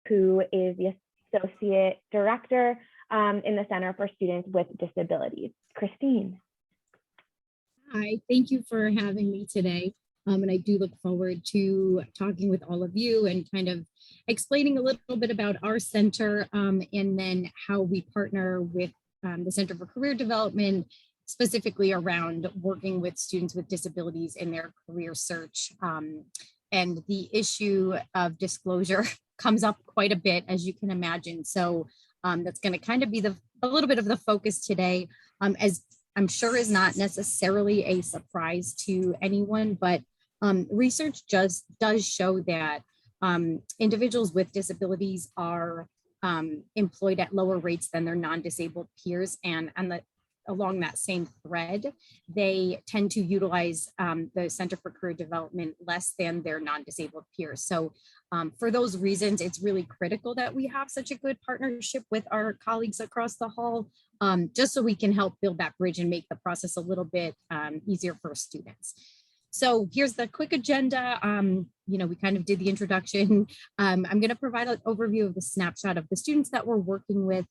who is the Associate Director in the Center for Students with Disabilities. Christine. Hi, thank you for having me today. And I do look forward to talking with all of you and kind of explaining a little bit about our center and then how we partner with the Center for Career Development, specifically around working with students with disabilities in their career search. And the issue of disclosure comes up quite a bit, as you can imagine. So that's going to kind of be a little bit of the focus today, as I'm sure is not necessarily a surprise to anyone, but research just does show that individuals with disabilities are employed at lower rates than their non-disabled peers. And along that same thread, they tend to utilize the Center for Career Development less than their non-disabled peers. So for those reasons, it's really critical that we have such a good partnership with our colleagues across the hall, just so we can help build that bridge and make the process a little bit easier for students. So here's the quick agenda. We kind of did the introduction. I'm going to provide an overview of the snapshot of the students that we're working with,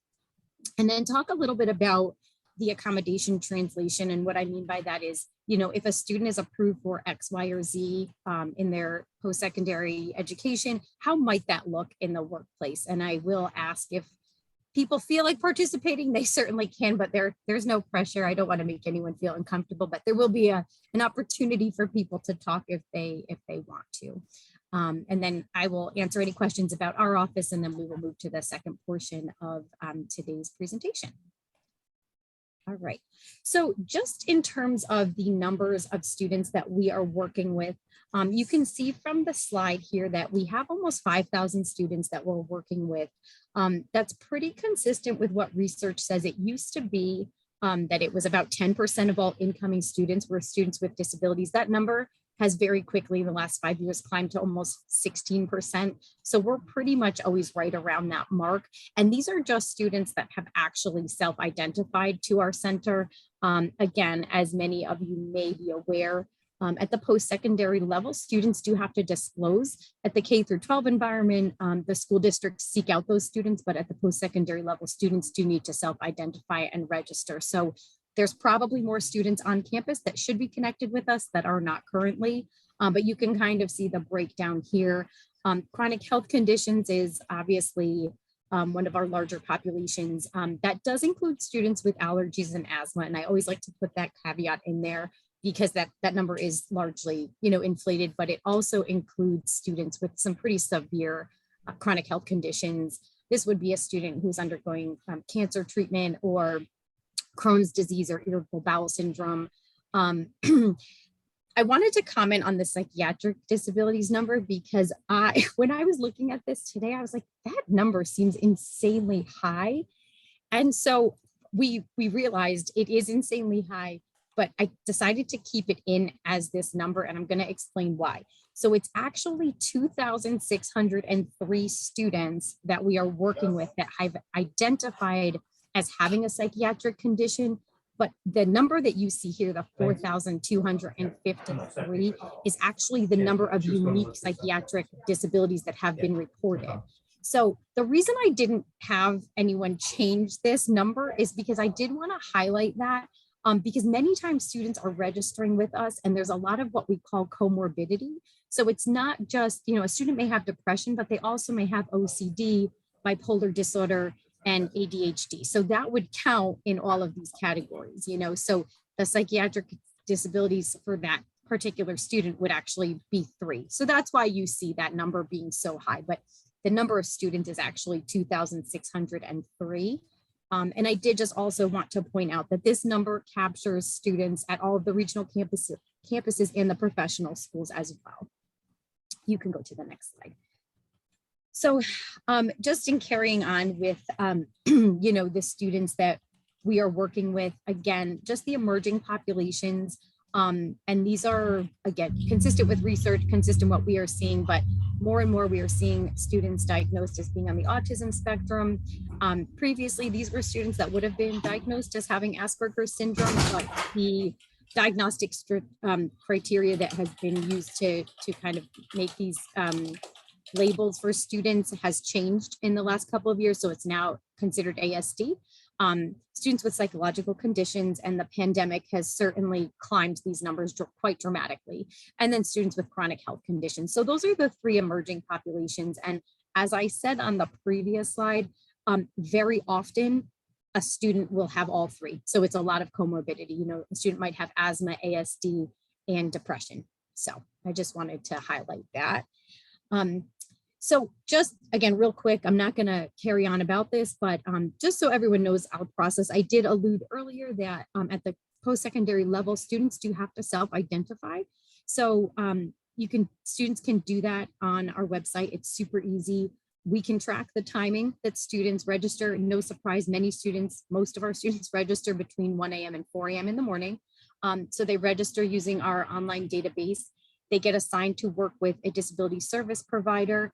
and then talk a little bit about the accommodation translation. And what I mean by that is, if a student is approved for X, Y, or Z in their post-secondary education, how might that look in the workplace? And I will ask if people feel like participating, they certainly can, but there's no pressure. I don't want to make anyone feel uncomfortable, but there will be an opportunity for people to talk if they want to. And then I will answer any questions about our office, and then we will move to the second portion of today's presentation. All right, so just in terms of the numbers of students that we are working with, you can see from the slide here that we have almost 5,000 students that we're working with. That's pretty consistent with what research says. It used to be that it was about 10% of all incoming students were students with disabilities. That number has very quickly in the last 5 years climbed to almost 16%. So we're pretty much always right around that mark. And these are just students that have actually self-identified to our center. Again, as many of you may be aware, at the post-secondary level, students do have to disclose. At the K through 12 environment, the school districts seek out those students, but at the post-secondary level, students do need to self-identify and register. So there's probably more students on campus that should be connected with us that are not currently, but you can kind of see the breakdown here. Chronic health conditions is obviously one of our larger populations. That does include students with allergies and asthma, and I always like to put that caveat in there because that number is largely, inflated, but it also includes students with some pretty severe chronic health conditions. This would be a student who's undergoing cancer treatment or Crohn's disease or irritable bowel syndrome. I wanted to comment on the psychiatric disabilities number because when I was looking at this today, I was like, that number seems insanely high. And so we realized it is insanely high, but I decided to keep it in as this number, and I'm going to explain why. So it's actually 2,603 students that we are working with that have identified as having a psychiatric condition, but the number that you see here, the 4,253, is actually the number of unique psychiatric disabilities that have been reported. So the reason I didn't have anyone change this number is because I did want to highlight that because many times students are registering with us and there's a lot of what we call comorbidity. So it's not just, a student may have depression, but they also may have OCD, bipolar disorder, and ADHD. So that would count in all of these categories, so the psychiatric disabilities for that particular student would actually be 3. So that's why you see that number being so high, but the number of students is actually 2,603. And I did just also want to point out that this number captures students at all of the regional campuses and the professional schools as well. You can go to the next slide. So just in carrying on with, the students that we are working with, again, just the emerging populations. And these are, again, consistent with research, consistent with what we are seeing, but more and more we are seeing students diagnosed as being on the autism spectrum. Previously, these were students that would have been diagnosed as having Asperger's syndrome, but the diagnostic criteria that has been used to kind of make these labels for students has changed in the last couple of years. So it's now considered ASD. Students with psychological conditions, and the pandemic has certainly climbed these numbers quite dramatically. And then students with chronic health conditions. So those are the three emerging populations. And as I said on the previous slide, very often a student will have all three. So it's a lot of comorbidity. You know, a student might have asthma, ASD, and depression. So I just wanted to highlight that. So just again, real quick, I'm not going to carry on about this, but just so everyone knows our process, I did allude earlier that at the post-secondary level, students do have to self-identify. So students can do that on our website. It's super easy. We can track the timing that students register. No surprise, most of our students register between 1 a.m. and 4 a.m. in the morning. So they register using our online database. They get assigned to work with a disability service provider.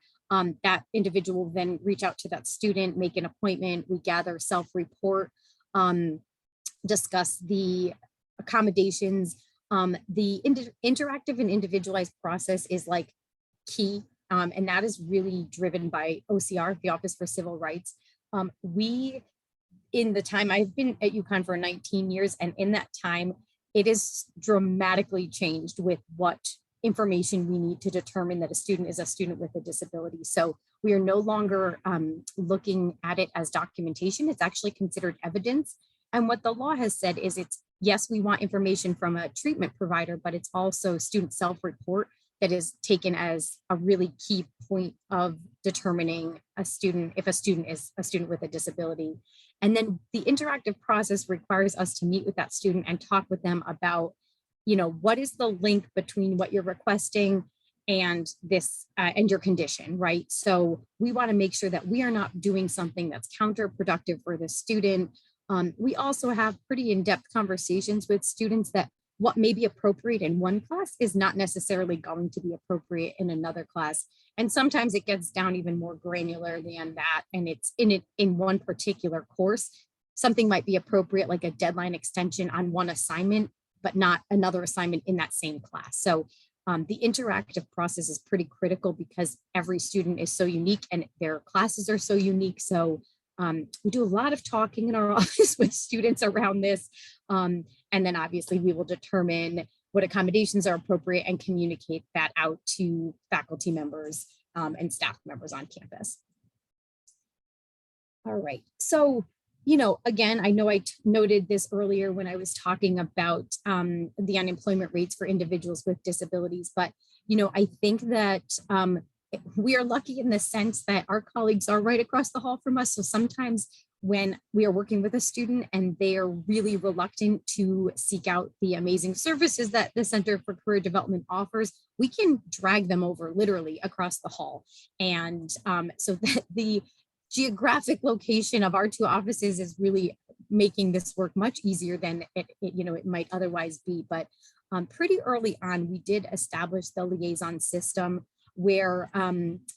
That individual will then reach out to that student, make an appointment. We gather self-report, discuss the accommodations. The interactive and individualized process is like key. And that is really driven by OCR, the Office for Civil Rights. In the time I've been at UConn for 19 years, and in that time, it is dramatically changed with what information we need to determine that a student is a student with a disability. So we are no longer looking at it as documentation. It's actually considered evidence. And what the law has said is yes, we want information from a treatment provider, but it's also student self-report that is taken as a really key point of determining if a student is a student with a disability. And then the interactive process requires us to meet with that student and talk with them about, what is the link between what you're requesting and this and your condition, right? So we want to make sure that we are not doing something that's counterproductive for the student. We also have pretty in-depth conversations with students that what may be appropriate in one class is not necessarily going to be appropriate in another class. And sometimes it gets down even more granular than that. And it's in one particular course, something might be appropriate, like a deadline extension on one assignment, but not another assignment in that same class. So the interactive process is pretty critical because every student is so unique and their classes are so unique. So we do a lot of talking in our office with students around this. And then obviously we will determine what accommodations are appropriate and communicate that out to faculty members and staff members on campus. All right, so, again, I know I noted this earlier when I was talking about the unemployment rates for individuals with disabilities, but, I think that we are lucky in the sense that our colleagues are right across the hall from us. So sometimes when we are working with a student and they are really reluctant to seek out the amazing services that the Center for Career Development offers, we can drag them over literally across the hall. And so that the geographic location of our two offices is really making this work much easier than it might otherwise be. But pretty early on, we did establish the liaison system where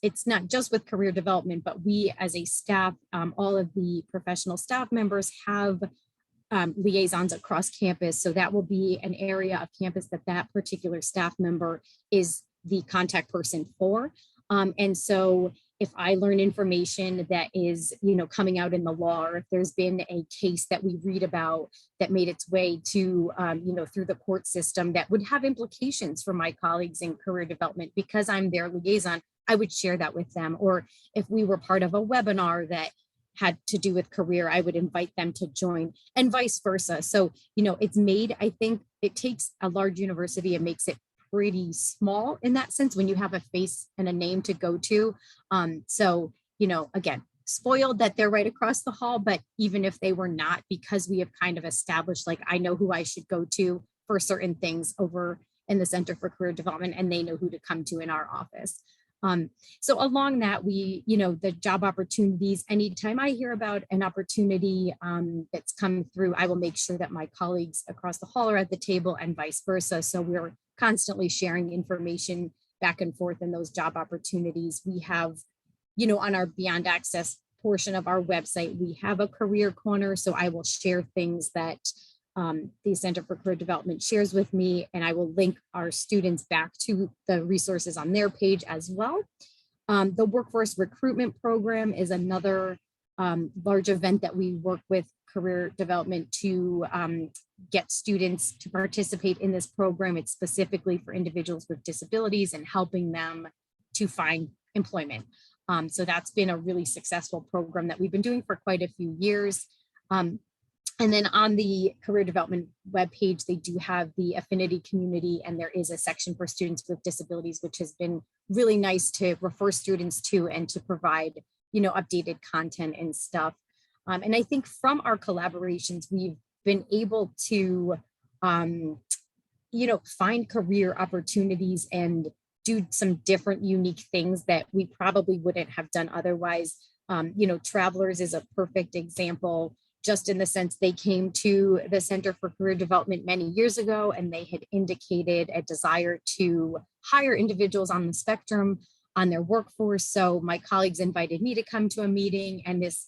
it's not just with career development, but we as a staff, all of the professional staff members have liaisons across campus. So that will be an area of campus that particular staff member is the contact person for. And so if I learn information that is, coming out in the law, or if there's been a case that we read about that made its way to, through the court system that would have implications for my colleagues in career development, because I'm their liaison, I would share that with them. Or if we were part of a webinar that had to do with career, I would invite them to join, and vice versa. So, it's made, I think it takes a large university and makes it pretty small in that sense when you have a face and a name to go to. So, again, spoiled that they're right across the hall, but even if they were not, because we have kind of established, like, I know who I should go to for certain things over in the Center for Career Development, and they know who to come to in our office. So along that, the job opportunities, anytime I hear about an opportunity that's come through, I will make sure that my colleagues across the hall are at the table and vice versa. So we're constantly sharing information back and forth in those job opportunities. We have, on our Beyond Access portion of our website, we have a career corner. So I will share things that the Center for Career Development shares with me, and I will link our students back to the resources on their page as well. The workforce recruitment program is another large event that we work with career development to get students to participate in this program. It's specifically for individuals with disabilities and helping them to find employment. So that's been a really successful program that we've been doing for quite a few years. And then on the career development webpage, they do have the affinity community, and there is a section for students with disabilities, which has been really nice to refer students to and to provide, updated content and stuff. And I think from our collaborations, we've been able to, find career opportunities and do some different unique things that we probably wouldn't have done otherwise. Travelers is a perfect example, just in the sense they came to the Center for Career Development many years ago, and they had indicated a desire to hire individuals on the spectrum on their workforce. So my colleagues invited me to come to a meeting, and this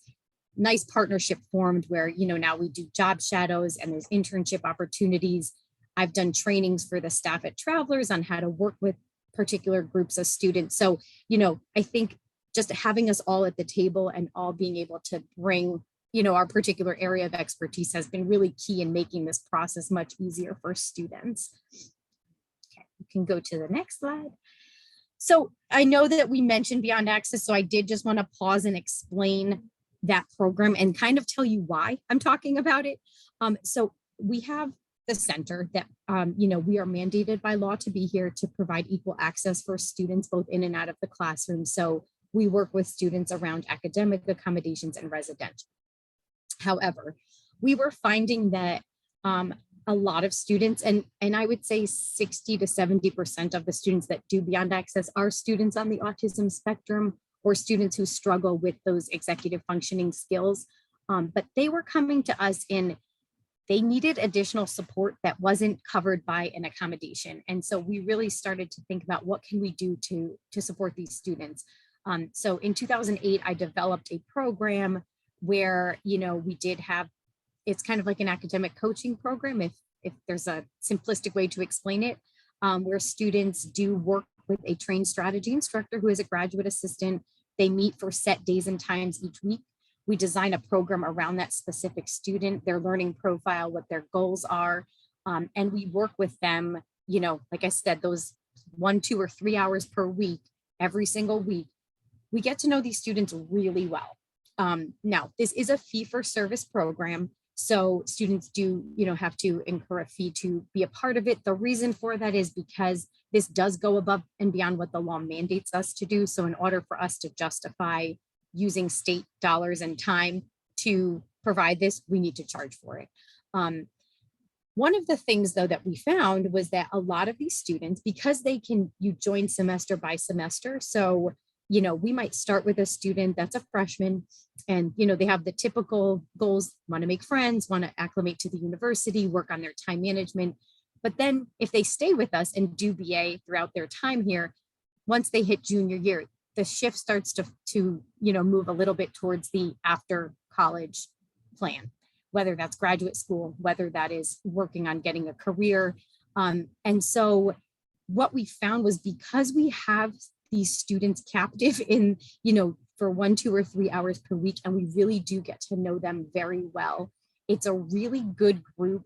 nice partnership formed where, now we do job shadows and there's internship opportunities. I've done trainings for the staff at Travelers on how to work with particular groups of students. So, I think just having us all at the table and all being able to bring our particular area of expertise has been really key in making this process much easier for students. Okay, you can go to the next slide. So I know that we mentioned Beyond Access, so I did just want to pause and explain that program and kind of tell you why I'm talking about it. So we have the center that, we are mandated by law to be here to provide equal access for students both in and out of the classroom. So we work with students around academic accommodations and residential. However, we were finding that a lot of students, and I would say 60 to 70% of the students that do Beyond Access are students on the autism spectrum or students who struggle with those executive functioning skills. But they were coming to us and they needed additional support that wasn't covered by an accommodation. And so we really started to think about what can we do to support these students. So in 2008, I developed a program where, we did have, it's kind of like an academic coaching program, if there's a simplistic way to explain it, where students do work with a trained strategy instructor who is a graduate assistant. They meet for set days and times each week. We design a program around that specific student, their learning profile, what their goals are. And we work with them, like I said, those 1, 2, or 3 hours per week, every single week. We get to know these students really well. Now, this is a fee-for-service program, so students do, have to incur a fee to be a part of it. The reason for that is because this does go above and beyond what the law mandates us to do. So in order for us to justify using state dollars and time to provide this, we need to charge for it. One of the things, though, that we found was that a lot of these students, because you join semester by semester, so we might start with a student that's a freshman and, they have the typical goals, want to make friends, want to acclimate to the university, work on their time management. But then if they stay with us and do BA throughout their time here, once they hit junior year, the shift starts to move a little bit towards the after college plan, whether that's graduate school, whether that is working on getting a career. And so what we found was, because we have these students captive in, for 1, 2, or 3 hours per week, and we really do get to know them very well, it's a really good group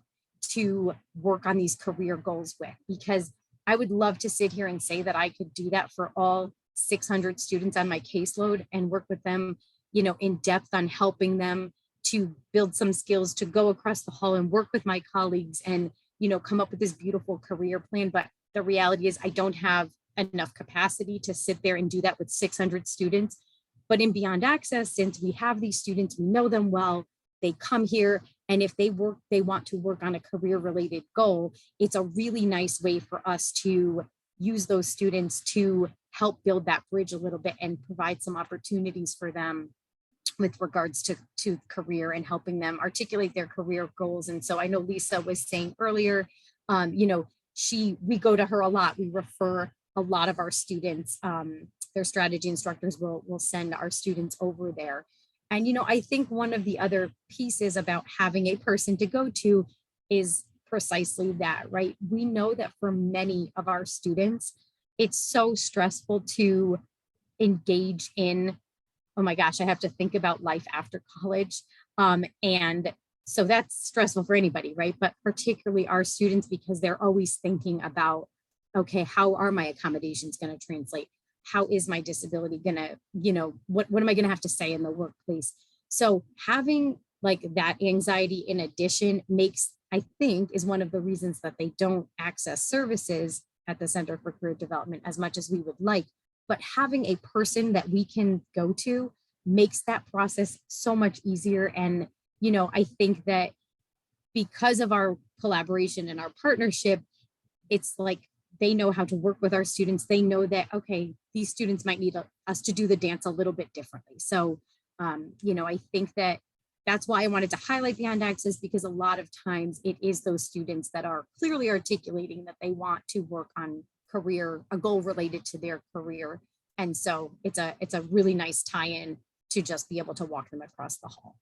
to work on these career goals with, because I would love to sit here and say that I could do that for all 600 students on my caseload and work with them, in depth on helping them to build some skills, to go across the hall and work with my colleagues and, come up with this beautiful career plan. But the reality is I don't have enough capacity to sit there and do that with 600 students. But in Beyond Access, since we have these students, we know them well, they come here, and if they want to work on a career related goal, it's a really nice way for us to use those students to help build that bridge a little bit and provide some opportunities for them with regards to career and helping them articulate their career goals. And so I know Lisa was saying earlier, we go to her a lot. We refer a lot of our students, their strategy instructors will send our students over there. And, I think one of the other pieces about having a person to go to is precisely that, right? We know that for many of our students, it's so stressful to engage in, oh my gosh, I have to think about life after college. And so that's stressful for anybody, right? But particularly our students, because they're always thinking about, okay, how are my accommodations going to translate? How is my disability going to, what am I going to have to say in the workplace? So having like that anxiety in addition makes, I think, is one of the reasons that they don't access services at the Center for Career Development as much as we would like. But having a person that we can go to makes that process so much easier. And, I think that because of our collaboration and our partnership, it's like they know how to work with our students. They know that, okay, these students might need us to do the dance a little bit differently. So, I think that that's why I wanted to highlight Beyond Access, because a lot of times it is those students that are clearly articulating that they want to work on a goal related to their career. And so it's a really nice tie-in to just be able to walk them across the hall.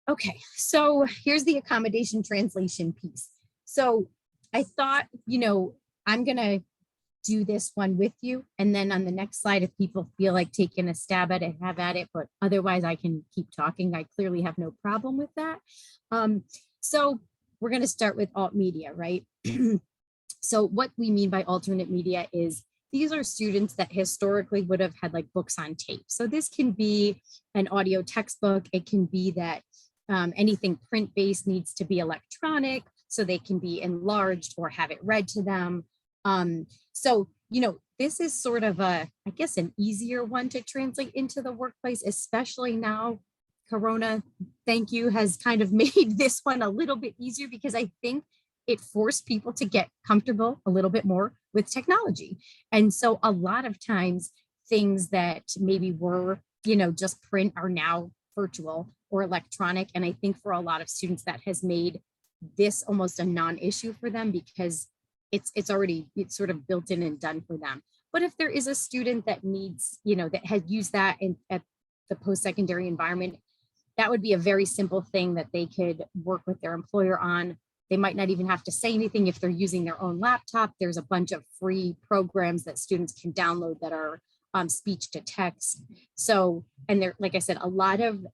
Okay, so here's the accommodation translation piece. So I thought, I'm gonna do this one with you. And then on the next slide, if people feel like taking a stab at it, have at it, but otherwise I can keep talking. I clearly have no problem with that. So we're gonna start with alt media, right? So what we mean by alternate media is these are students that historically would have had like books on tape. So this can be an audio textbook. It can be that anything print-based needs to be electronic so they can be enlarged or have it read to them. So, this is sort of an easier one to translate into the workplace, especially now. Corona, thank you, has kind of made this one a little bit easier because I think it forced people to get comfortable a little bit more with technology. And so a lot of times things that maybe were, just print are now virtual or electronic. And I think for a lot of students that has made this almost a non-issue for them because it's sort of built in and done for them. But if there is a student that needs, that has used that at the post-secondary environment, that would be a very simple thing that they could work with their employer on. They might not even have to say anything if they're using their own laptop. There's a bunch of free programs that students can download that are speech to text. So, and there, like I said, a lot of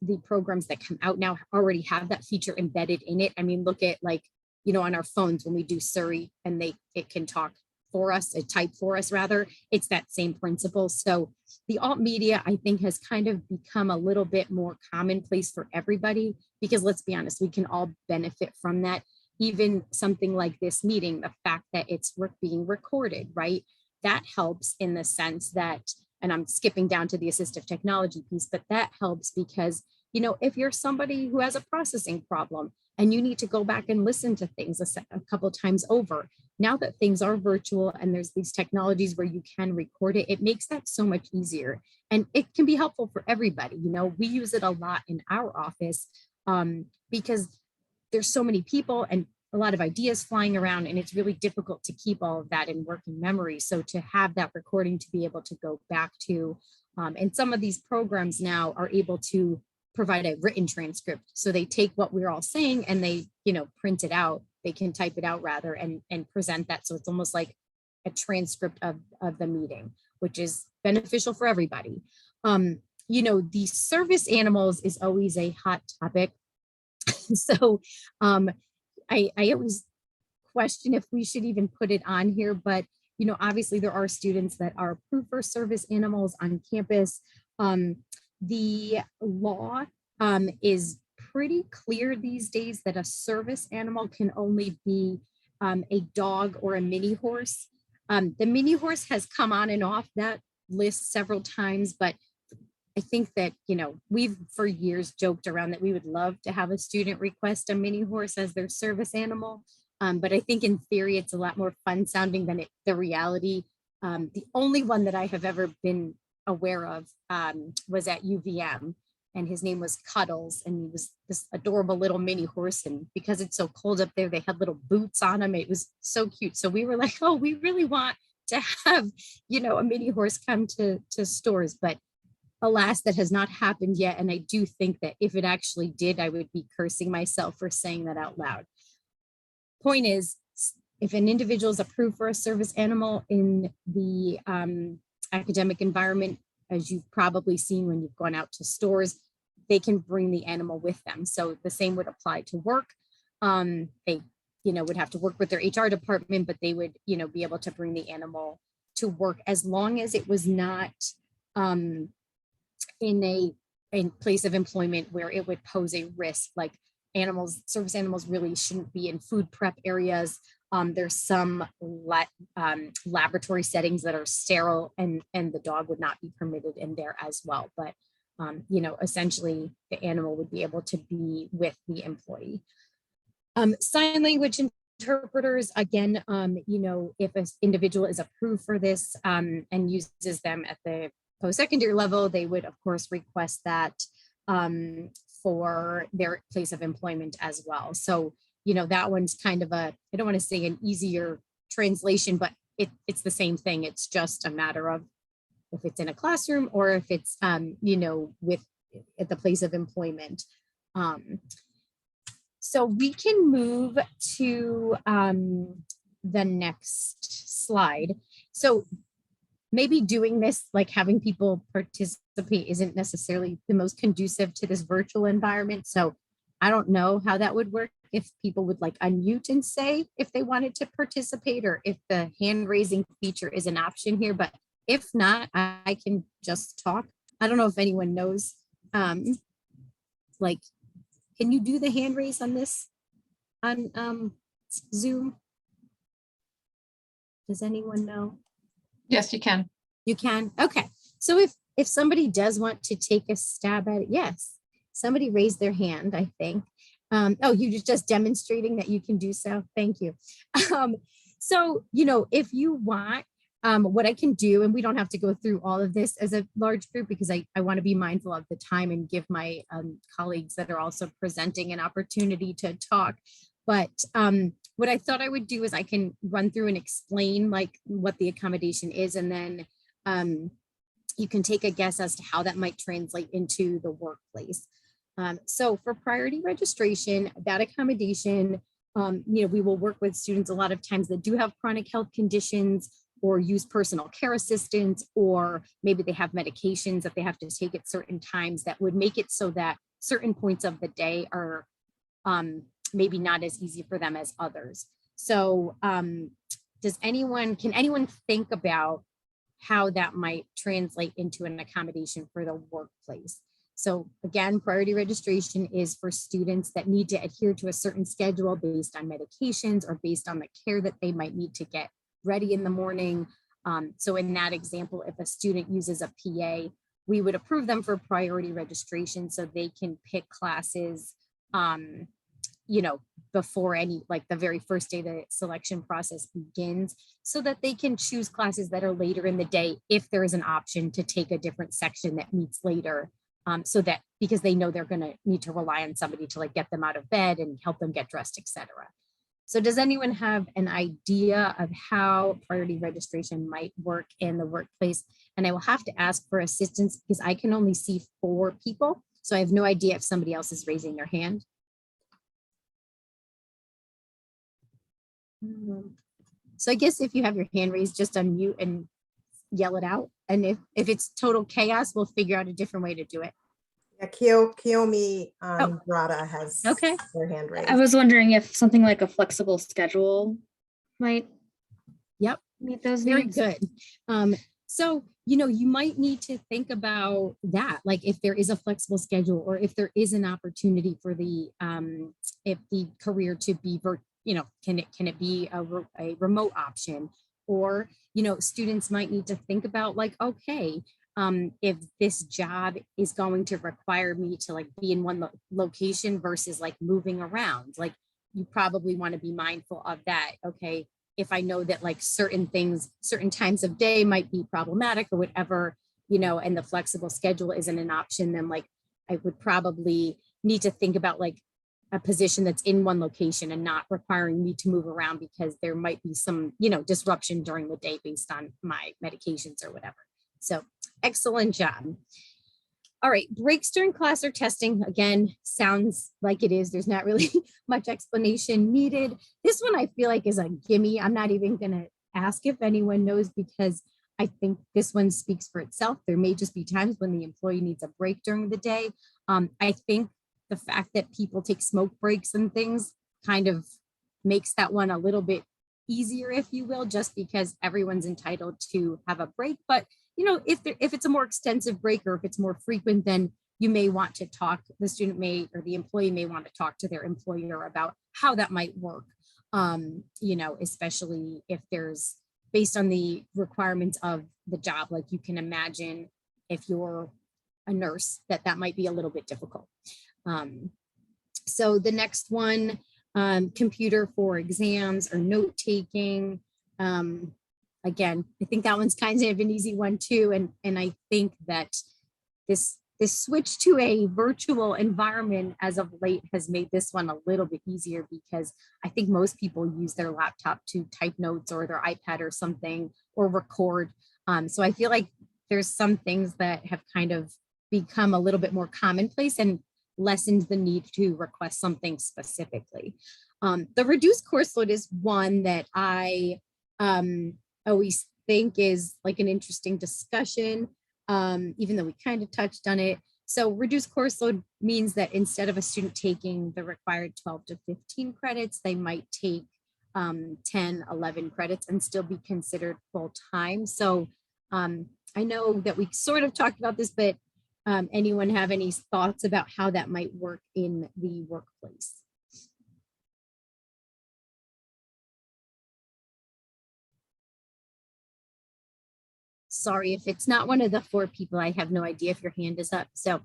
the programs that come out now already have that feature embedded in it. I mean, look at on our phones when we do Siri and it can talk for us, type for us rather, it's that same principle. So the alt media, I think, has kind of become a little bit more commonplace for everybody because let's be honest, we can all benefit from that. Even something like this meeting, the fact that it's being recorded, right? That helps in the sense that, and I'm skipping down to the assistive technology piece, but that helps because, if you're somebody who has a processing problem and you need to go back and listen to things a couple times over, now that things are virtual and there's these technologies where you can record it, it makes that so much easier. And it can be helpful for everybody. We use it a lot in our office because there's so many people and a lot of ideas flying around, and it's really difficult to keep all of that in working memory. So to have that recording to be able to go back to, and some of these programs now are able to provide a written transcript. So they take what we're all saying and they, print it out. They can type it out rather and present that. So it's almost like a transcript of the meeting, which is beneficial for everybody. The service animals is always a hot topic. So I always question if we should even put it on here, but obviously there are students that are approved for service animals on campus. The law is pretty clear these days that a service animal can only be a dog or a mini horse. The mini horse has come on and off that list several times, but I think that, we've for years joked around that we would love to have a student request a mini horse as their service animal. But I think in theory, it's a lot more fun sounding than the reality. The only one that I have ever been aware of was at UVM, and his name was Cuddles, and he was this adorable little mini horse. And because it's so cold up there, they had little boots on him. It was so cute. So we were like, oh, we really want to have, a mini horse come to stores. But alas, that has not happened yet. And I do think that if it actually did, I would be cursing myself for saying that out loud. Point is, if an individual is approved for a service animal in the academic environment, as you've probably seen when you've gone out to stores, they can bring the animal with them. So the same would apply to work. They, would have to work with their HR department, but they would, be able to bring the animal to work as long as it was not in a place of employment where it would pose a risk. Like service animals really shouldn't be in food prep areas. There's some laboratory settings that are sterile, and the dog would not be permitted in there as well. But, essentially the animal would be able to be with the employee. Sign language interpreters, again, if an individual is approved for this and uses them at the post-secondary level, they would of course request that for their place of employment as well. So, that one's kind of I don't want to say an easier translation, but it's the same thing. It's just a matter of if it's in a classroom or if it's, with at the place of employment. So we can move to the next slide. So maybe doing this, like having people participate, isn't necessarily the most conducive to this virtual environment. So I don't know how that would work, if people would like unmute and say if they wanted to participate, or if the hand raising feature is an option here. But if not, I can just talk. I don't know if anyone knows, like, can you do the hand raise on this, on Zoom? Does anyone know? Yes, you can. You can? Okay. So if somebody does want to take a stab at it, yes. Somebody raised their hand, I think. Oh, you're just demonstrating that you can do so. Thank you. So, if you want, what I can do, and we don't have to go through all of this as a large group, because I want to be mindful of the time and give my colleagues that are also presenting an opportunity to talk. But what I thought I would do is I can run through and explain like what the accommodation is, and then you can take a guess as to how that might translate into the workplace. So for priority registration, that accommodation, we will work with students a lot of times that do have chronic health conditions, or use personal care assistance, or maybe they have medications that they have to take at certain times that would make it so that certain points of the day are maybe not as easy for them as others. So can anyone think about how that might translate into an accommodation for the workplace? So again, priority registration is for students that need to adhere to a certain schedule based on medications or based on the care that they might need to get ready in the morning. So in that example, if a student uses a PA, we would approve them for priority registration so they can pick classes, before the very first day the selection process begins, so that they can choose classes that are later in the day if there is an option to take a different section that meets later. So that, because they know they're going to need to rely on somebody to like get them out of bed and help them get dressed, etc. So does anyone have an idea of how priority registration might work in the workplace? And I will have to ask for assistance because I can only see 4 people. So I have no idea if somebody else is raising their hand. So I guess if you have your hand raised, just unmute and yell it out. And if it's total chaos, we'll figure out a different way to do it. Yeah, Kiyomi Brada has their hand raised. I was wondering if something like a flexible schedule might meet those Very needs. good. So, you might need to think about that, like if there is a flexible schedule, or if there is an opportunity for the career to be, can it be a remote option? Or, students might need to think about like, okay, if this job is going to require me to like be in one location versus like moving around, like you probably want to be mindful of that. Okay, if I know that like certain times of day might be problematic or whatever, and the flexible schedule isn't an option, then like I would probably need to think about like a position that's in one location and not requiring me to move around because there might be some, disruption during the day based on my medications or whatever. So excellent job. All right, breaks during class or testing, again, sounds like it is. There's not really much explanation needed. This one I feel like is a gimme. I'm not even gonna ask if anyone knows because I think this one speaks for itself. There may just be times when the employee needs a break during the day. I think the fact that people take smoke breaks and things kind of makes that one a little bit easier, if you will, just because everyone's entitled to have a break. But, you know, if it's a more extensive break or if it's more frequent, then you may want to talk, the student may, or the employee may want to talk to their employer about how that might work. You know, especially if there's, based on the requirements of the job, like you can imagine if you're a nurse, that might be a little bit difficult. So the next one, computer for exams or note taking. Again, I think that one's kind of an easy one too. And I think that this switch to a virtual environment as of late has made this one a little bit easier, because I think most people use their laptop to type notes or their iPad or something, or record. So I feel like there's some things that have kind of become a little bit more commonplace and lessens the need to request something specifically. The reduced course load is one that I always think is like an interesting discussion. Even though we kind of touched on it. So reduced course load means that instead of a student taking the required 12 to 15 credits, they might take 10, 11 credits and still be considered full time. So I know that we sort of talked about this, but anyone have any thoughts about how that might work in the workplace? Sorry, if it's not one of the four people, I have no idea if your hand is up. So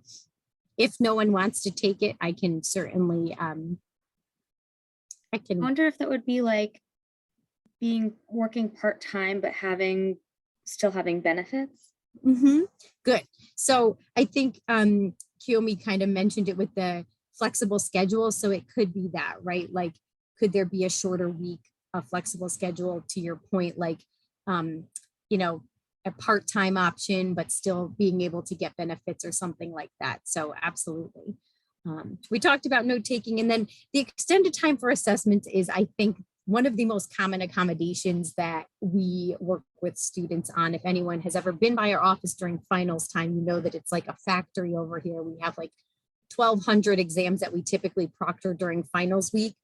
if no one wants to take it, I can certainly, I wonder if that would be like working part-time, but still having benefits. Good. So I think Kiyomi kind of mentioned it with the flexible schedule. So it could be that, right? Like, could there be a shorter week, a flexible schedule, to your point, like, you know, a part-time option, but still being able to get benefits or something like that. So absolutely. We talked about note-taking, and then the extended time for assessment is, I think, one of the most common accommodations that we work with students on. If anyone has ever been by our office during finals time, you know that it's like a factory over here. We have like 1,200 exams that we typically proctor during finals week.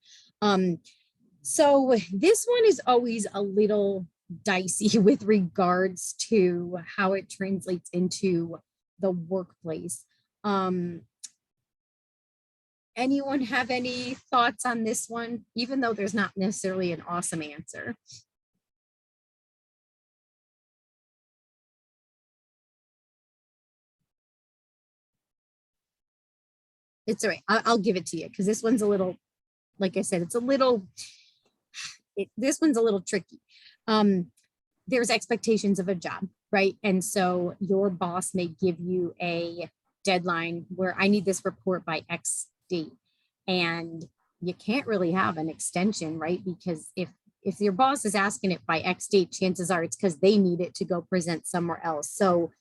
So this one is always a little dicey with regards to how it translates into the workplace. Anyone have any thoughts on this one, even though there's not necessarily an awesome answer? It's all right. I'll give it to you, because this one's a little, like I said, it's a little, this one's a little tricky. There's expectations of a job, right? And so your boss may give you a deadline where I need this report by X date, and you can't really have an extension, right? Because if your boss is asking it by X date, chances are it's because they need it to go present somewhere else. So,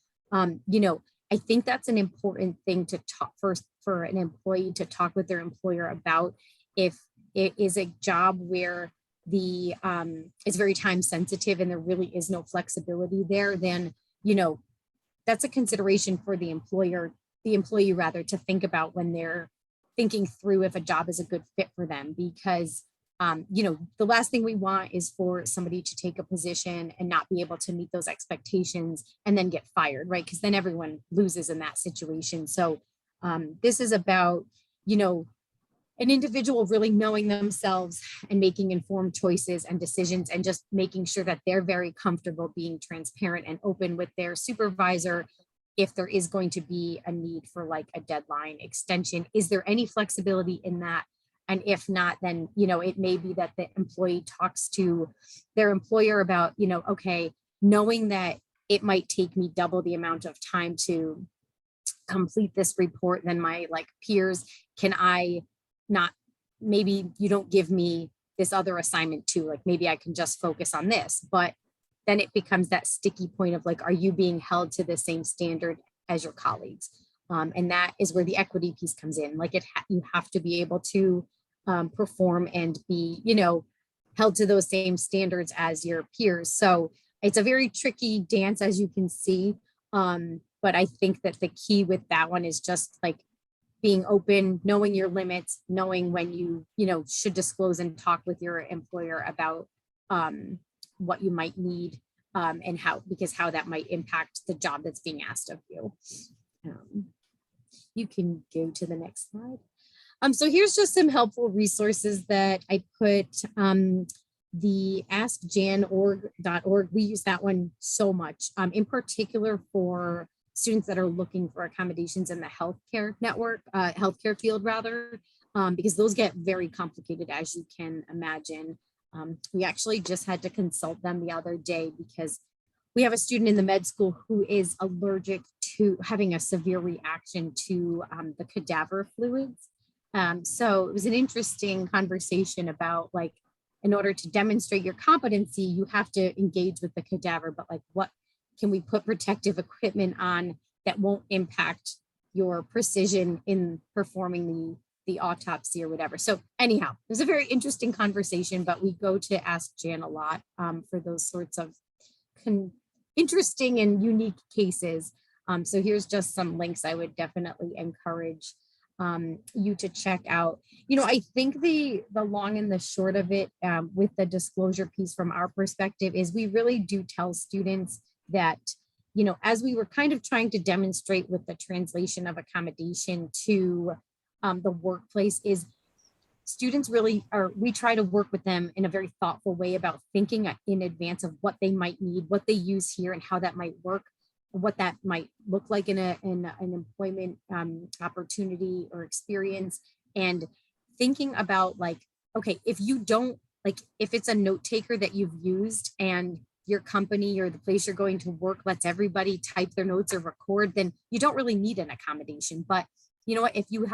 you know, I think that's an important thing to talk first for an employee to talk with their employer about. If it is a job where the it's very time sensitive and there really is no flexibility there, then, you know, that's a consideration for the employee rather, to think about when they're thinking through if a job is a good fit for them. Because you know, the last thing we want is for somebody to take a position and not be able to meet those expectations and then get fired, right? Because then everyone loses in that situation. So this is about, you know, an individual really knowing themselves and making informed choices and decisions, and just making sure that they're very comfortable being transparent and open with their supervisor if there is going to be a need for like a deadline extension. Is there any flexibility in that? And if not, then, you know, it may be that the employee talks to their employer about, you know, okay, knowing that it might take me double the amount of time to complete this report than my like peers, can I not, maybe you don't give me this other assignment too, like maybe I can just focus on this. But then it becomes that sticky point of like, are you being held to the same standard as your colleagues? And that is where the equity piece comes in. Like you have to be able to perform and be, you know, held to those same standards as your peers. So it's a very tricky dance, as you can see. But I think that the key with that one is just like being open, knowing your limits, knowing when you should disclose and talk with your employer about what you might need and how that might impact the job that's being asked of you. You can go to the next slide. So here's just some helpful resources that I put. The askjan.org, we use that one so much, in particular for students that are looking for accommodations in the healthcare network, healthcare field rather, because those get very complicated, as you can imagine. We actually just had to consult them the other day because we have a student in the med school who is allergic to having a severe reaction to the cadaver fluids. So it was an interesting conversation about, like, in order to demonstrate your competency, you have to engage with the cadaver, but like, what can we put protective equipment on that won't impact your precision in performing the autopsy or whatever. So anyhow, it was a very interesting conversation, but we go to Ask Jan a lot for those sorts of interesting and unique cases. So here's just some links I would definitely encourage you to check out. I think the long and the short of it with the disclosure piece from our perspective is we really do tell students that, as we were kind of trying to demonstrate with the translation of accommodation to the workplace, is students really we try to work with them in a very thoughtful way about thinking in advance of what they might need, what they use here, and how that might work, what that might look like in an employment opportunity or experience, and thinking about, like, okay, if you don't, like, if it's a note taker that you've used and your company or the place you're going to work lets everybody type their notes or record, then you don't really need an accommodation. But you know what, if you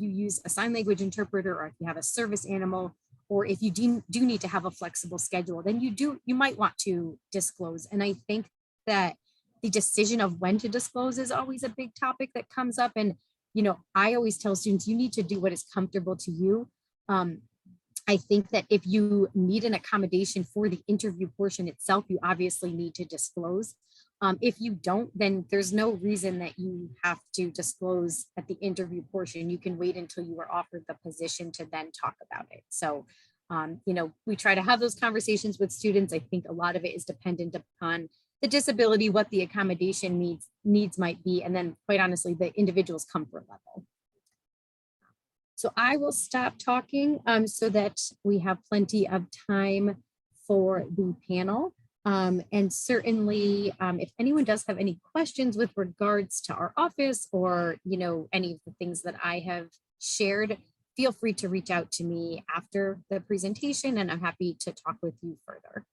use a sign language interpreter, or if you have a service animal, or if you do need to have a flexible schedule, then you might want to disclose. And I think that the decision of when to disclose is always a big topic that comes up. And, I always tell students, you need to do what is comfortable to you. I think that if you need an accommodation for the interview portion itself, you obviously need to disclose. If you don't, then there's no reason that you have to disclose at the interview portion. You can wait until you are offered the position to then talk about it. So, we try to have those conversations with students. I think a lot of it is dependent upon the disability, what the accommodation needs might be, and then quite honestly, the individual's comfort level. So I will stop talking so that we have plenty of time for the panel. And certainly, if anyone does have any questions with regards to our office or, any of the things that I have shared, feel free to reach out to me after the presentation, and I'm happy to talk with you further.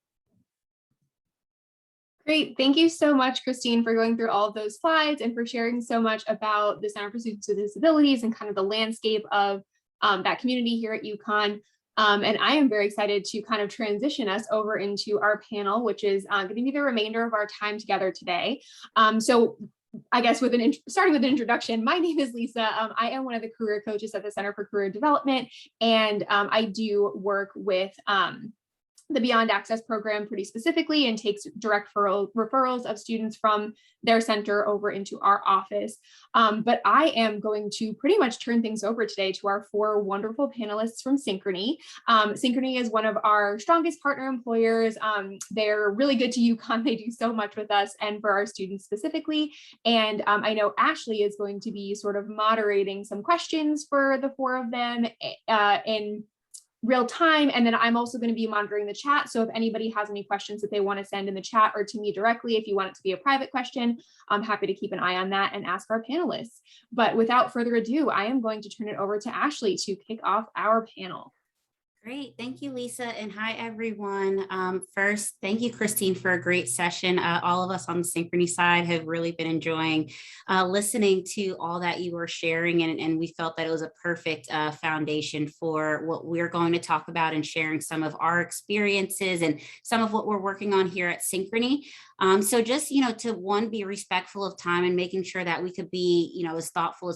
Great. Thank you so much, Christine, for going through all of those slides and for sharing so much about the Center for Students with Disabilities and kind of the landscape of that community here at UConn. And I am very excited to kind of transition us over into our panel, which is going to be the remainder of our time together today. So I guess starting with an introduction, my name is Lisa. I am one of the career coaches at the Center for Career Development, and I do work with the Beyond Access program pretty specifically, and takes direct referrals of students from their center over into our office. But I am going to pretty much turn things over today to our 4 wonderful panelists from Synchrony. Synchrony is one of our strongest partner employers. They're really good to UConn. They do so much with us and for our students specifically. And I know Ashley is going to be sort of moderating some questions for the 4 of them in real time. And then I'm also going to be monitoring the chat. So if anybody has any questions that they want to send in the chat or to me directly, if you want it to be a private question, I'm happy to keep an eye on that and ask our panelists. But without further ado, I am going to turn it over to Ashley to kick off our panel. Great. Thank you, Lisa. And hi, everyone. First, thank you, Christine, for a great session. All of us on the Synchrony side have really been enjoying listening to all that you were sharing, and we felt that it was a perfect foundation for what we're going to talk about and sharing some of our experiences and some of what we're working on here at Synchrony. So just, to one, be respectful of time and making sure that we could be, as thoughtful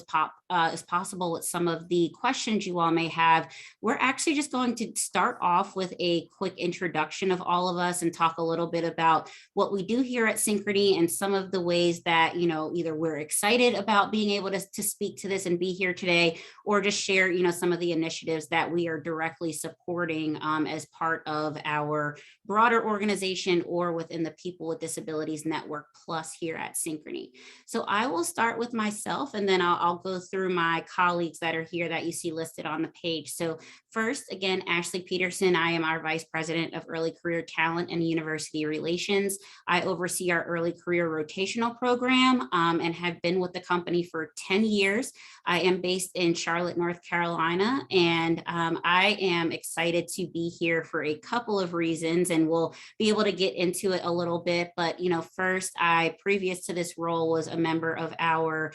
as possible with some of the questions you all may have. We're actually just going to start off with a quick introduction of all of us and talk a little bit about what we do here at Synchrony and some of the ways that, either we're excited about being able to speak to this and be here today, or just share, some of the initiatives that we are directly supporting as part of our broader organization or within the People with Disabilities Network Plus here at Synchrony. So I will start with myself, and then I'll go through my colleagues that are here that you see listed on the page. So first, again, Ashley Peterson. I am our Vice President of Early Career Talent and University Relations. I oversee our early career rotational program and have been with the company for 10 years. I am based in Charlotte, North Carolina, and I am excited to be here for a couple of reasons, and we'll be able to get into it a little bit. But, first, previous to this role, was a member of our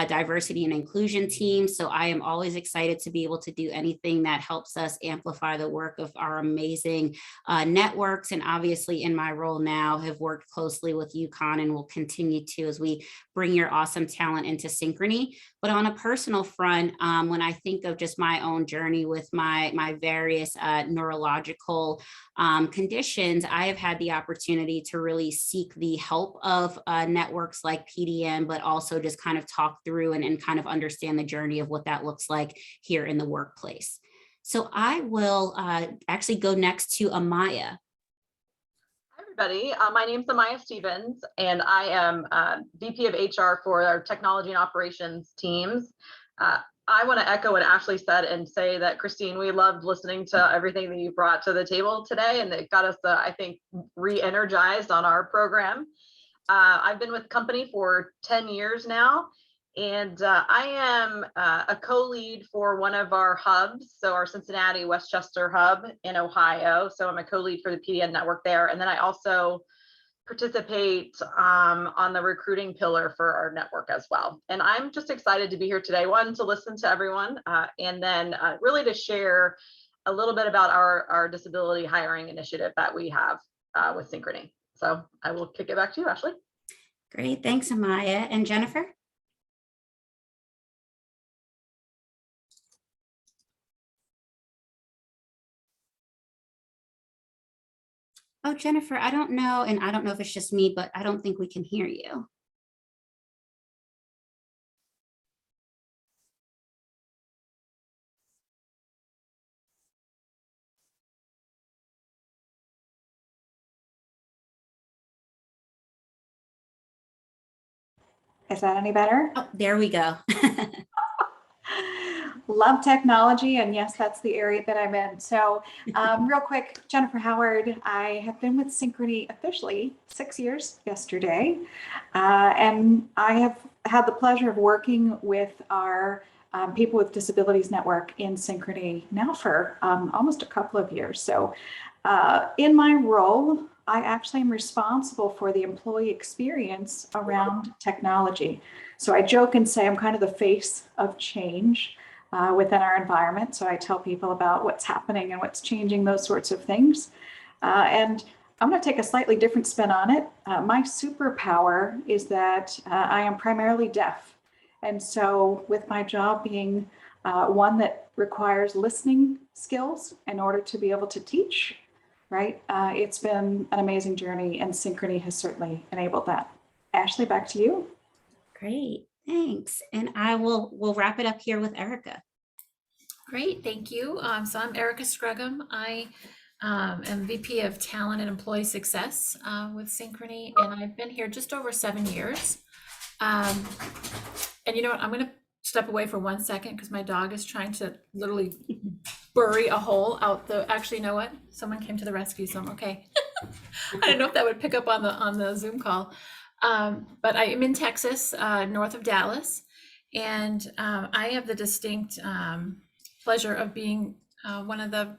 diversity and inclusion team. So I am always excited to be able to do anything that helps us amplify the work of our amazing networks. And obviously in my role now, have worked closely with UConn and will continue to as we bring your awesome talent into Synchrony. But on a personal front, when I think of just my own journey with my various neurological conditions, I have had the opportunity to really seek the help of networks like PDN, but also just kind of talk through and kind of understand the journey of what that looks like here in the workplace. So I will actually go next to Amaya. Everybody. My name is Amaya Stevens, and I am VP of HR for our technology and operations teams. I want to echo what Ashley said and say that, Christine, we loved listening to everything that you brought to the table today, and it got us, I think, re-energized on our program. I've been with the company for 10 years now, and I am a co-lead for one of our hubs, so our Cincinnati Westchester hub in Ohio. So I'm a co-lead for the PDN network there. And then I also participate on the recruiting pillar for our network as well. And I'm just excited to be here today, one, to listen to everyone, and then really to share a little bit about our disability hiring initiative that we have with Synchrony. So I will kick it back to you, Ashley. Great, thanks, Amaya. And Jennifer? Oh, Jennifer, I don't know, and I don't know if it's just me, but I don't think we can hear you. Is that any better? Oh, there we go. Love technology, and yes, that's the area that I'm in. So real quick, Jennifer Howard, I have been with Synchrony officially 6 years yesterday, and I have had the pleasure of working with our People with Disabilities Network in Synchrony now for almost a couple of years. So in my role, I actually am responsible for the employee experience around technology. So I joke and say I'm kind of the face of change within our environment. So I tell people about what's happening and what's changing, those sorts of things. And I'm going to take a slightly different spin on it. My superpower is that I am primarily deaf. And so with my job being one that requires listening skills in order to be able to teach, right? It's been an amazing journey, and Synchrony has certainly enabled that. Ashley, back to you. Great, thanks. And we'll wrap it up here with Erika. Great, thank you. So I'm Erika Scruggs. I am VP of Talent and Employee Success with Synchrony, and I've been here just over 7 years. And you know what, I'm gonna step away for 1 second because my dog is trying to literally bury a hole out the, actually, you know what? Someone came to the rescue, so I'm okay. I don't know if that would pick up on the Zoom call. But I am in Texas, north of Dallas, and I have the distinct pleasure of being one of the,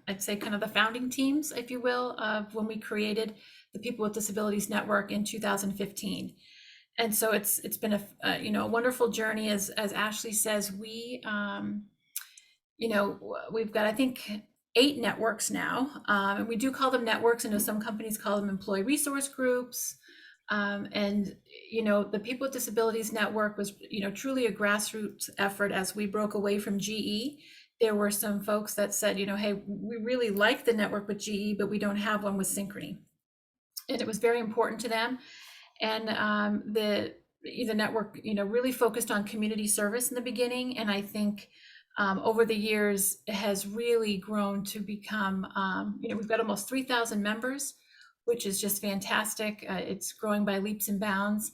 I'd say kind of the founding teams, if you will, of when we created the People with Disabilities Network in 2015. And so it's been a wonderful journey. As Ashley says, we we've got, I think, 8 networks now, and we do call them networks. I know some companies call them employee resource groups. And, the People with Disabilities Network was, truly a grassroots effort. As we broke away from GE, there were some folks that said, hey, we really like the network with GE, but we don't have one with Synchrony. And it was very important to them. And the network, really focused on community service in the beginning. And I think over the years it has really grown to become, we've got almost 3,000 members, which is just fantastic. It's growing by leaps and bounds.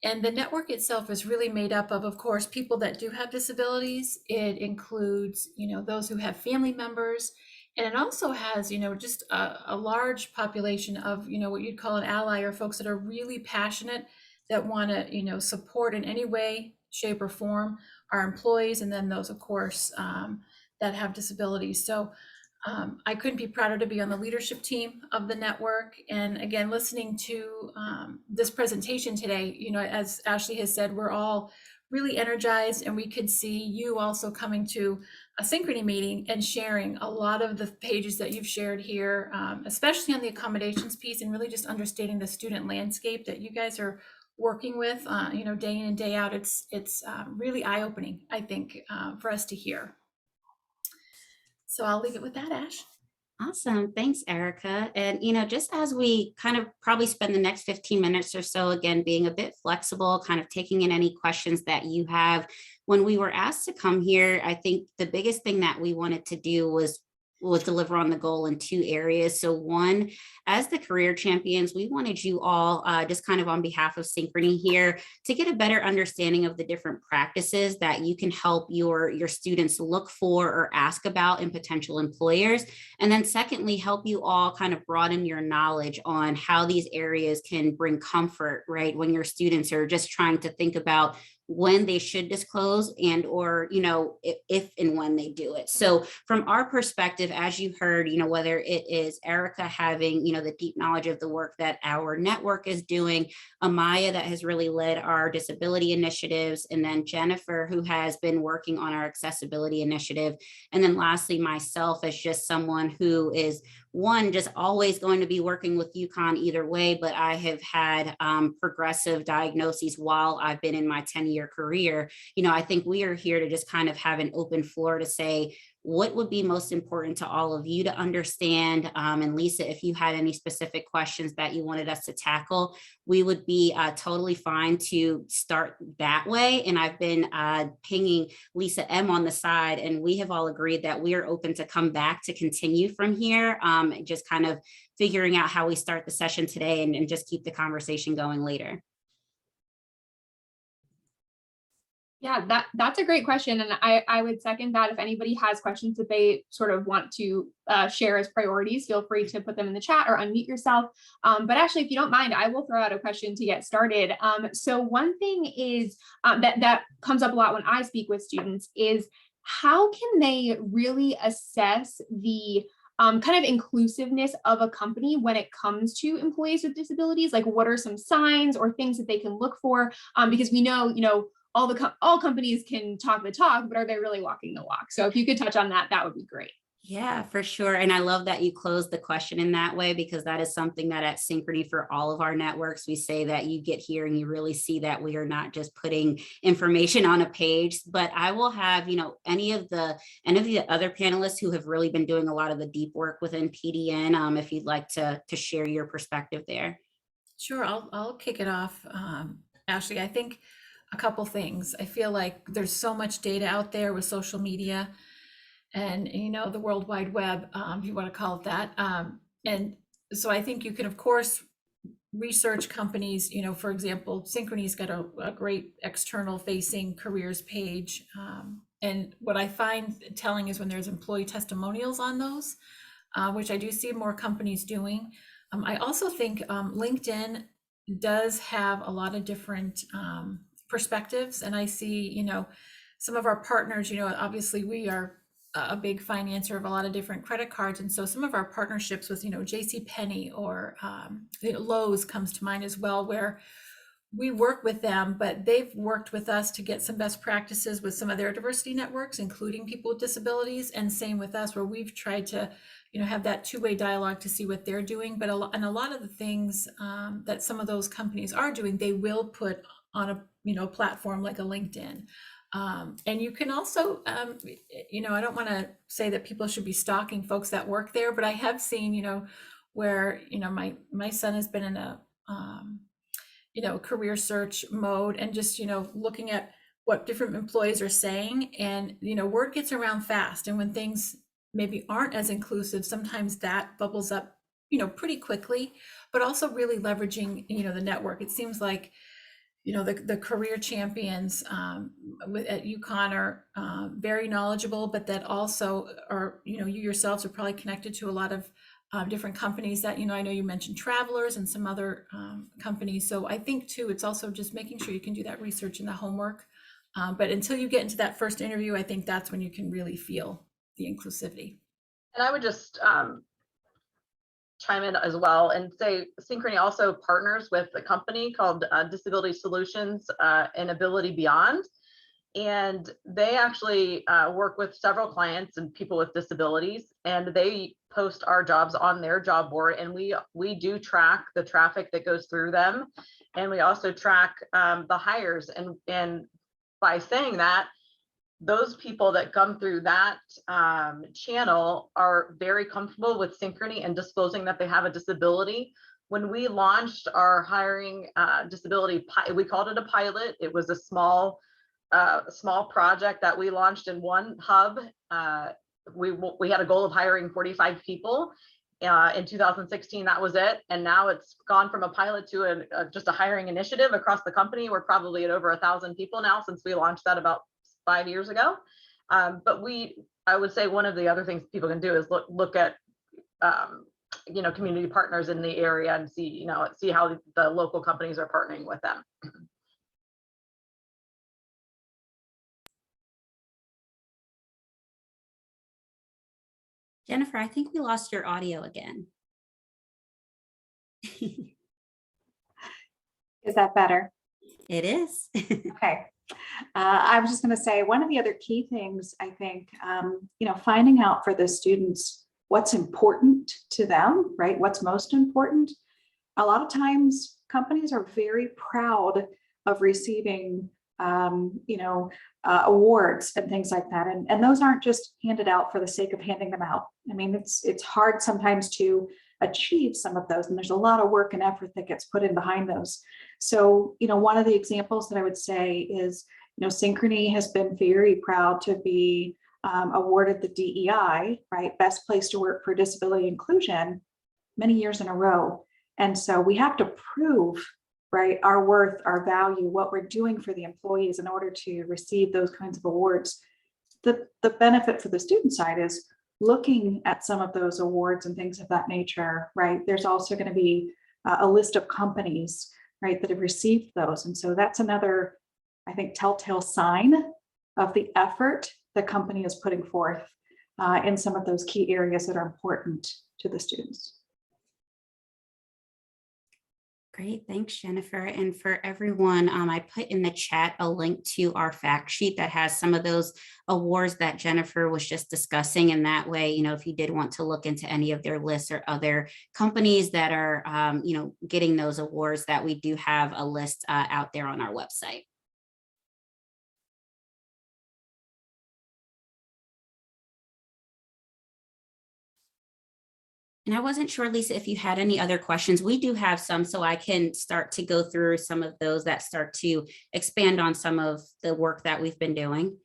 And the network itself is really made up of course, people that do have disabilities. It includes, those who have family members. And it also has, just a large population of, what you'd call an ally, or folks that are really passionate, that want to, support in any way, shape, or form our employees, and then those, of course, that have disabilities. So I couldn't be prouder to be on the leadership team of the network. And again, listening to this presentation today, as Ashley has said, we're all really energized, and we could see you also coming to a Synchrony meeting and sharing a lot of the pages that you've shared here, especially on the accommodations piece, and really just understanding the student landscape that you guys are working with, day in and day out. It's really eye-opening, I think, for us to hear. So I'll leave it with that, Ash. Awesome. Thanks, Erica. And, just as we kind of probably spend the next 15 minutes or so, again, being a bit flexible, kind of taking in any questions that you have. When we were asked to come here, I think the biggest thing that we wanted to do was deliver on the goal in two areas. So one, as the career champions, we wanted you all, just kind of on behalf of Synchrony here, to get a better understanding of the different practices that you can help your students look for or ask about in potential employers. And then secondly, help you all kind of broaden your knowledge on how these areas can bring comfort, right? When your students are just trying to think about when they should disclose, and or if and when they do it. So from our perspective, as you heard, whether it is Erica having the deep knowledge of the work that our network is doing, Amaya that has really led our disability initiatives, and then Jennifer who has been working on our accessibility initiative, and then lastly myself as just someone who is just always going to be working with UConn either way, but I have had progressive diagnoses while I've been in my 10-year career. I think we are here to just kind of have an open floor to say, what would be most important to all of you to understand? And Lisa, if you had any specific questions that you wanted us to tackle, we would be totally fine to start that way. And I've been pinging Lisa M on the side, and we have all agreed that we are open to come back to continue from here, just kind of figuring out how we start the session today, and just keep the conversation going later. Yeah, that's a great question. And I would second that. If anybody has questions that they sort of want to share as priorities, feel free to put them in the chat or unmute yourself. But actually, if you don't mind, I will throw out a question to get started. So one thing is that comes up a lot when I speak with students is, how can they really assess the kind of inclusiveness of a company when it comes to employees with disabilities? Like, what are some signs or things that they can look for? Because we know, all companies can talk the talk, but are they really walking the walk? So if you could touch on that, that would be great. Yeah, for sure. And I love that you closed the question in that way, because that is something that at Synchrony, for all of our networks, we say that you get here and you really see that we are not just putting information on a page. But I will have, any of the other panelists who have really been doing a lot of the deep work within PDN, if you'd like to share your perspective there. Sure, I'll kick it off. Ashley, I think a couple things. I feel like there's so much data out there with social media and the World Wide Web, if you want to call it that. And so I think you can, of course, research companies. For example, Synchrony's got a great external facing careers page. And what I find telling is when there's employee testimonials on those, which I do see more companies doing. I also think LinkedIn does have a lot of different perspectives. And I see, some of our partners, obviously we are a big financer of a lot of different credit cards. And so some of our partnerships with, JCPenney or Lowe's comes to mind as well, where we work with them, but they've worked with us to get some best practices with some of their diversity networks, including people with disabilities, and same with us, where we've tried to, have that two-way dialogue to see what they're doing. But a lot of the things that some of those companies are doing, they will put on a platform like a LinkedIn. And you can also, I don't want to say that people should be stalking folks that work there, but I have seen, where, my son has been in a, career search mode, and just, looking at what different employees are saying, and, word gets around fast. And when things maybe aren't as inclusive, sometimes that bubbles up, pretty quickly, but also really leveraging, the network. It seems like, the career champions at UConn are very knowledgeable, but that also are, you yourselves are probably connected to a lot of different companies that, I know you mentioned Travelers and some other companies. So I think too, it's also just making sure you can do that research and the homework. But until you get into that first interview, I think that's when you can really feel the inclusivity. And I would just chime in as well and say Synchrony also partners with a company called Disability Solutions and Ability Beyond. And they actually work with several clients and people with disabilities, and they post our jobs on their job board. And we do track the traffic that goes through them. And we also track the hires. And by saying that, those people that come through that channel are very comfortable with Synchrony and disclosing that they have a disability. When we launched our hiring disability, we called it a pilot. It was a small project that we launched in one hub. We had a goal of hiring 45 people. In 2016, that was it. And now it's gone from a pilot to just a hiring initiative across the company. We're probably at over 1,000 people now since we launched that about 5 years ago. But I would say one of the other things people can do is look at community partners in the area and see how the local companies are partnering with them. Jennifer, I think we lost your audio again. Is that better? It is. Okay. I was just going to say, one of the other key things, I think, finding out for the students what's important to them, right? What's most important. A lot of times companies are very proud of receiving, awards and things like that. And those aren't just handed out for the sake of handing them out. I mean, it's hard sometimes to achieve some of those, and there's a lot of work and effort that gets put in behind those. So, one of the examples that I would say is, Synchrony has been very proud to be awarded the DEI, right, Best Place to Work for Disability Inclusion, many years in a row. And so we have to prove, right, our worth, our value, what we're doing for the employees in order to receive those kinds of awards. The benefit for the student side is looking at some of those awards and things of that nature, right? There's also going to be a list of companies, right, that have received those. And so that's another, I think, telltale sign of the effort the company is putting forth in some of those key areas that are important to the students. Great, thanks, Jennifer. And for everyone, I put in the chat a link to our fact sheet that has some of those awards that Jennifer was just discussing. And that way, if you did want to look into any of their lists or other companies that are, getting those awards, that we do have a list out there on our website. And I wasn't sure, Lisa, if you had any other questions. We do have some, so I can start to go through some of those that start to expand on some of the work that we've been doing.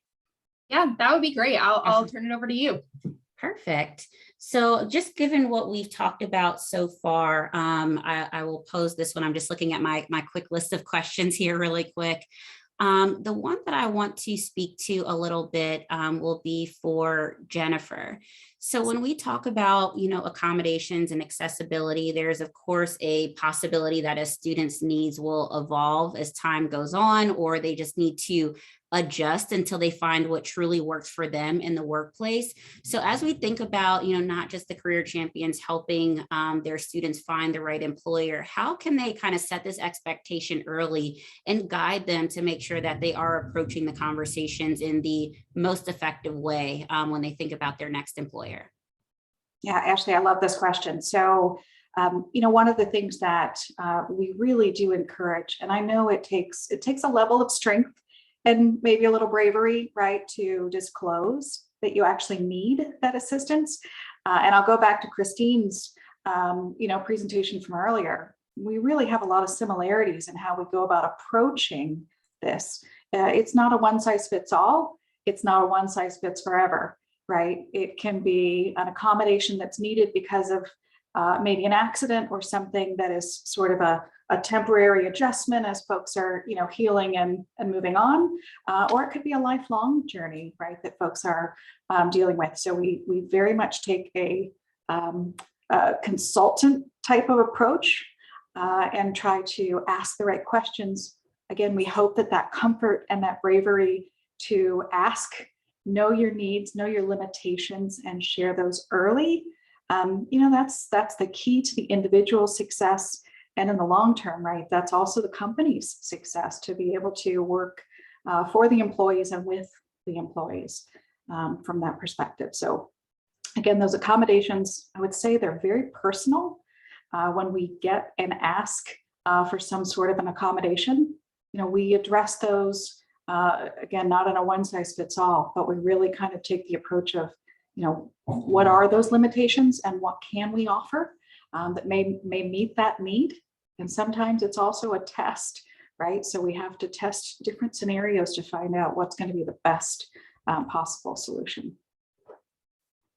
Yeah, that would be great. I'll turn it over to you. Perfect. So just given what we've talked about so far, I will pose this one. I'm just looking at my quick list of questions here really quick. The one that I want to speak to a little bit will be for Jennifer. So when we talk about, accommodations and accessibility, there's of course a possibility that a student's needs will evolve as time goes on, or they just need to adjust until they find what truly works for them in the workplace. So as we think about, not just the career champions helping their students find the right employer, how can they kind of set this expectation early and guide them to make sure that they are approaching the conversations in the most effective way when they think about their next employer? Yeah, Ashley, I love this question. So, one of the things that we really do encourage, and I know it takes a level of strength and maybe a little bravery, right, to disclose that you actually need that assistance. And I'll go back to Christine's, presentation from earlier. We really have a lot of similarities in how we go about approaching this. It's not a one size fits all. It's not a one size fits forever, right? It can be an accommodation that's needed because of maybe an accident or something that is sort of a temporary adjustment as folks are, healing and moving on, or it could be a lifelong journey, right, that folks are dealing with. So we very much take a consultant type of approach and try to ask the right questions. Again, we hope that comfort and that bravery to ask, know your needs, know your limitations, and share those early. That's the key to the individual's success. And in the long term, right, that's also the company's success, to be able to work for the employees and with the employees from that perspective. So again, those accommodations, I would say they're very personal. When we get an ask for some sort of an accommodation, we address those, again, not in a one size fits all, but we really kind of take the approach of, what are those limitations and what can we offer that may meet that need. And sometimes it's also a test, right? So we have to test different scenarios to find out what's going to be the best possible solution.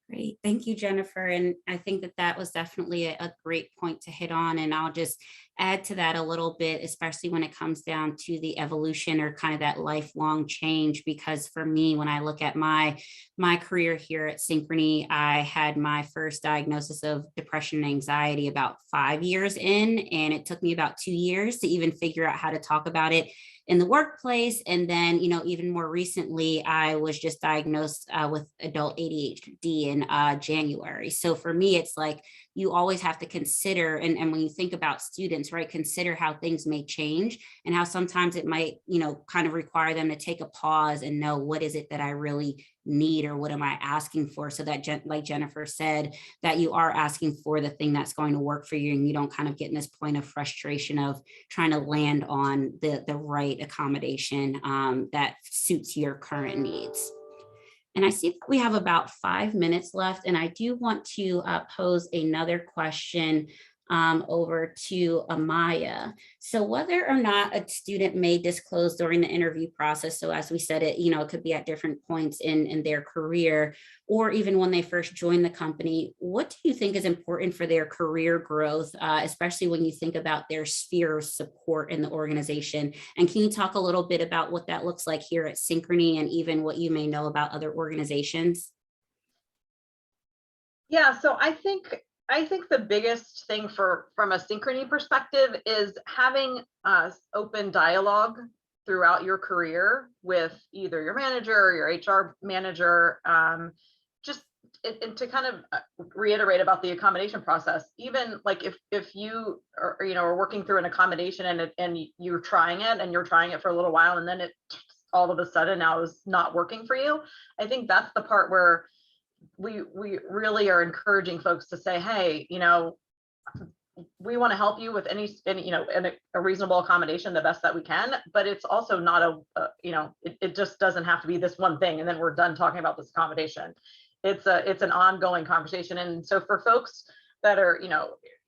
Great. Thank you, Jennifer. And I think that was definitely a great point to hit on. And I'll just add to that a little bit, especially when it comes down to the evolution or kind of that lifelong change. Because for me, when I look at my career here at Synchrony, I had my first diagnosis of depression and anxiety about 5 years in, and it took me about 2 years to even figure out how to talk about it in the workplace. And then, even more recently, I was just diagnosed with adult ADHD in January. So for me, it's like, you always have to consider, and when you think about students, right, consider how things may change and how sometimes it might, kind of require them to take a pause and know, what is it that I really need, or what am I asking for? So that, like Jennifer said, that you are asking for the thing that's going to work for you, and you don't kind of get in this point of frustration of trying to land on the right accommodation that suits your current needs. And I see that we have about 5 minutes left, and I do want to pose another question over to Amaya. So whether or not a student may disclose during the interview process, so as we said, it could be at different points in their career, or even when they first join the company, what do you think is important for their career growth, especially when you think about their sphere of support in the organization? And can you talk a little bit about what that looks like here at Synchrony, and even what you may know about other organizations? Yeah, so I think the biggest thing from a Synchrony perspective is having open dialogue throughout your career with either your manager or your HR manager, and to kind of reiterate about the accommodation process. Even like if you are working through an accommodation and you're trying it for a little while, and then it all of a sudden now is not working for you, I think that's the part where we really are encouraging folks to say, hey, we want to help you with any a reasonable accommodation the best that we can, but it's also not it just doesn't have to be this one thing and then we're done talking about this accommodation. It's an ongoing conversation. And so for folks that are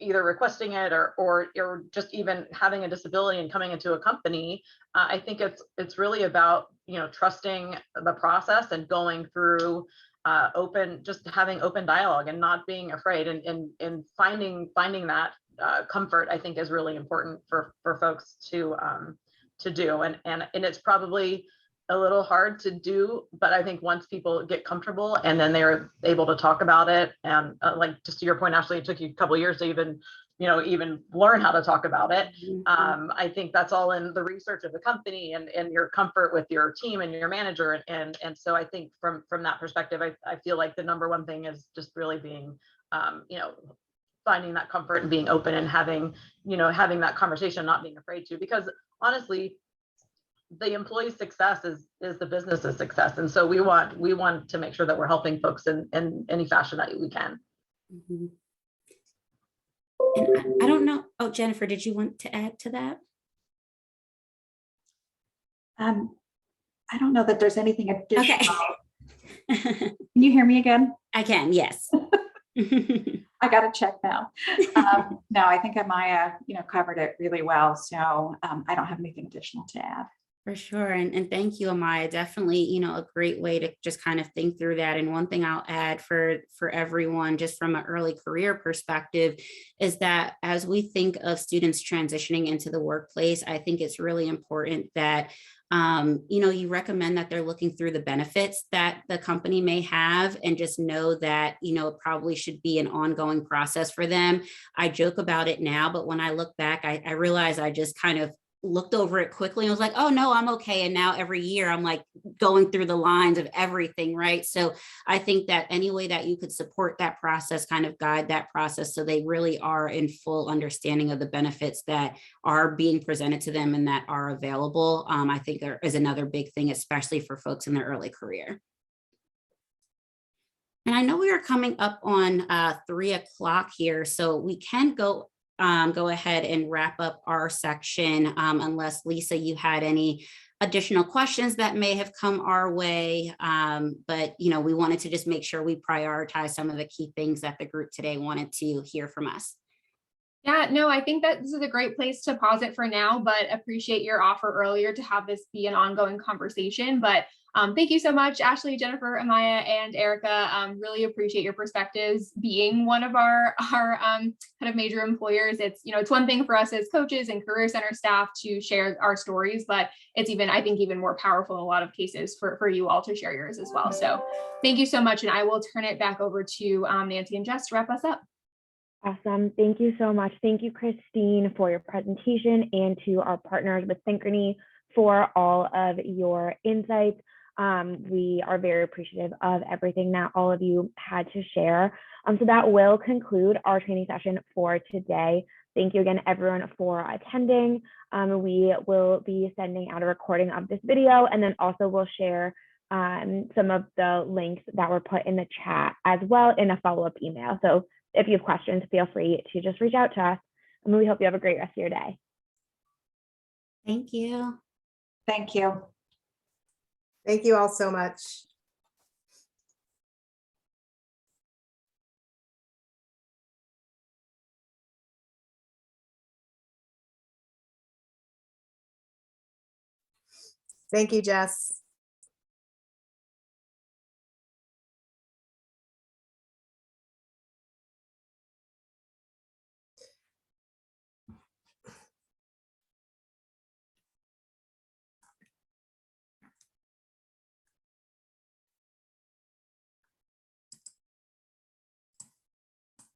either requesting it or just even having a disability and coming into a company, I think it's really about trusting the process and going through just having open dialogue and not being afraid, and finding that comfort, I think, is really important for folks to do. And it's probably a little hard to do, but I think once people get comfortable and then they're able to talk about it, and like just to your point, Ashley, it took you a couple of years to even even learn how to talk about it. Mhm. I think that's all in the research of the company and your comfort with your team and your manager. And so I think from that perspective, I feel like the number one thing is just really being, finding that comfort and being open and having that conversation, not being afraid to, because honestly, the employee's success is the business's success. And so we want to make sure that we're helping folks in any fashion that we can. Mhm. And I don't know. Oh, Jennifer, did you want to add to that? I don't know that there's anything additional. Okay. Can you hear me again? I can, yes. I got to check now. No, I think Amaya, covered it really well. So I don't have anything additional to add. For sure. And thank you, Amaya. Definitely, a great way to just kind of think through that. And one thing I'll add for everyone, just from an early career perspective, is that as we think of students transitioning into the workplace, I think it's really important that you recommend that they're looking through the benefits that the company may have, and just know that, it probably should be an ongoing process for them. I joke about it now, but when I look back, I realize I just kind of looked over it quickly and was like, oh no, I'm okay. And now every year I'm like going through the lines of everything, right? So I think that any way that you could support that process, kind of guide that process, so they really are in full understanding of the benefits that are being presented to them and that are available, I think there is another big thing, especially for folks in their early career. And I know we are coming up on 3 o'clock here, so we can go ahead and wrap up our section, unless Lisa, you had any additional questions that may have come our way. But we wanted to just make sure we prioritize some of the key things that the group today wanted to hear from us. Yeah, no, I think that this is a great place to pause it for now, but appreciate your offer earlier to have this be an ongoing conversation. But thank you so much, Ashley, Jennifer, Amaya, and Erika. Really appreciate your perspectives. Being one of our kind of major employers, it's one thing for us as coaches and career center staff to share our stories, but it's I think even more powerful in a lot of cases for you all to share yours as well. So thank you so much, and I will turn it back over to Nancy and Jess to wrap us up. Awesome. Thank you so much. Thank you, Christine, for your presentation, and to our partners with Synchrony for all of your insights. We are very appreciative of everything that all of you had to share. So that will conclude our training session for today. Thank you again, everyone, for attending. We will be sending out a recording of this video, and then also we'll share some of the links that were put in the chat as well in a follow-up email. So if you have questions, feel free to just reach out to us. And we hope you have a great rest of your day. Thank you. Thank you. Thank you all so much. Thank you, Jess.